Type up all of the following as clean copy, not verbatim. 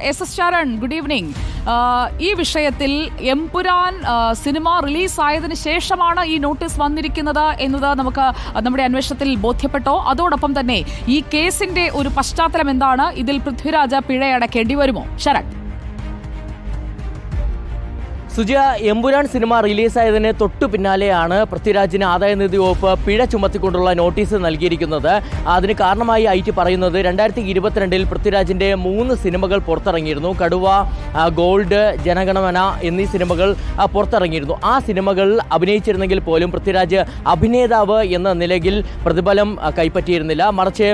S Sharan, good evening. ഈ വിഷയത്തിൽ Empuraan cinema റിലീസായതിനു ശേഷമാണ് ഈ നോട്ടീസ് വന്നിരിക്കുന്നത് എന്നത് നമുക്ക് നമ്മുടെ അന്വേഷണത്തിൽ ബോധ്യപ്പെട്ടോ? അതോടൊപ്പം തന്നെ ഈ കേസിന്റെ ഒരു പശ്ചാത്തലം എന്താണ്? ഇതിൽ പൃഥ്വിരാജ് പിഴയടക്കേണ്ടി വരുമോ? ശരൺ. സുജയ, എമ്പുരാൻ സിനിമ റിലീസായതിന് തൊട്ടു പിന്നാലെയാണ് പൃഥ്വിരാജിന് ആദായനികുതി വകുപ്പ് പിഴ ചുമത്തിക്കൊണ്ടുള്ള നോട്ടീസ് നൽകിയിരിക്കുന്നത്. അതിന് കാരണമായി ഐറ്റി പറയുന്നത് 2022 പൃഥ്വിരാജിന്റെ 3 സിനിമകൾ പുറത്തിറങ്ങിയിരുന്നു. കടുവ, ഗോൾഡ്, ജനഗണമന എന്നീ സിനിമകൾ പുറത്തിറങ്ങിയിരുന്നു. ആ സിനിമകൾ അഭിനയിച്ചിരുന്നെങ്കിൽ പോലും പൃഥ്വിരാജ് അഭിനേതാവ് എന്ന നിലയിൽ പ്രതിഫലം കൈപ്പറ്റിയിരുന്നില്ല. മറിച്ച്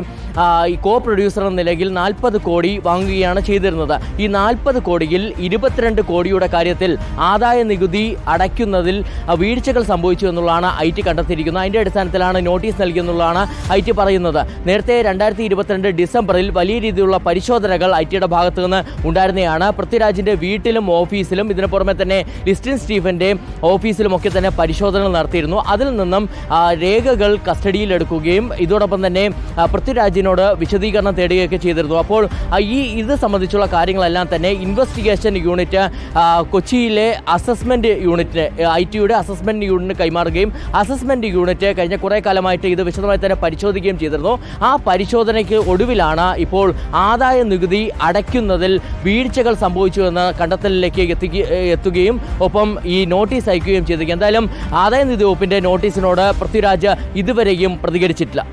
ഈ കോ പ്രൊഡ്യൂസർ എന്ന നിലയിൽ 40 കോടി വാങ്ങുകയാണ് ചെയ്തിരുന്നത്. ഈ 40 കോടിയിൽ 22 കോടിയുടെ കാര്യത്തിൽ ആദായ നികുതി അടയ്ക്കുന്നതിൽ വീഴ്ചകൾ സംഭവിച്ചു എന്നുള്ളതാണ് ഐറ്റി കണ്ടെത്തിയിരിക്കുന്നത്. അതിൻ്റെ അടിസ്ഥാനത്തിലാണ് നോട്ടീസ് നൽകിയെന്നുള്ളതാണ് ഐറ്റി പറയുന്നത്. നേരത്തെ 2022 ഡിസംബറിൽ വലിയ രീതിയിലുള്ള പരിശോധനകൾ ഐറ്റിയുടെ ഭാഗത്തു നിന്ന് ഉണ്ടായിരുന്നതാണ്. പൃഥ്വിരാജിൻ്റെ വീട്ടിലും ഓഫീസിലും ഇതിനു പുറമെ തന്നെ ലിസ്റ്റിൻ സ്റ്റീഫൻ്റെ ഓഫീസിലുമൊക്കെ തന്നെ പരിശോധനകൾ നടത്തിയിരുന്നു. അതിൽ നിന്നും രേഖകൾ കസ്റ്റഡിയിലെടുക്കുകയും ഇതോടൊപ്പം തന്നെ പൃഥ്വിരാജിനോട് വിശദീകരണം തേടുകയൊക്കെ ചെയ്തിരുന്നു. അപ്പോൾ ഇത് സംബന്ധിച്ചുള്ള കാര്യങ്ങളെല്ലാം തന്നെ ഇൻവെസ്റ്റിഗേഷൻ യൂണിറ്റ് കൊച്ചിയിലെ അസസ്മെന്റ് യൂണിറ്റിന്, ഐറ്റിയുടെ അസസ്മെന്റ് യൂണിറ്റിന് കൈമാറുകയും അസസ്മെന്റ് യൂണിറ്റ് കഴിഞ്ഞ കുറേ കാലമായിട്ട് ഇത് വിശദമായി തന്നെ പരിശോധിക്കുകയും ചെയ്തിരുന്നു. ആ പരിശോധനയ്ക്ക് ഒടുവിലാണ് ഇപ്പോൾ ആദായ നികുതി അടയ്ക്കുന്നതിൽ വീഴ്ചകൾ സംഭവിച്ചു എന്ന കണ്ടെത്തലിലേക്ക് എത്തുകയും ഒപ്പം ഈ നോട്ടീസ് അയക്കുകയും ചെയ്തു. എന്തായാലും ആദായ നികുതി വകുപ്പിന്റെ നോട്ടീസിനോട് പൃഥ്വിരാജ് ഇതുവരെയും പ്രതികരിച്ചിട്ടില്ല.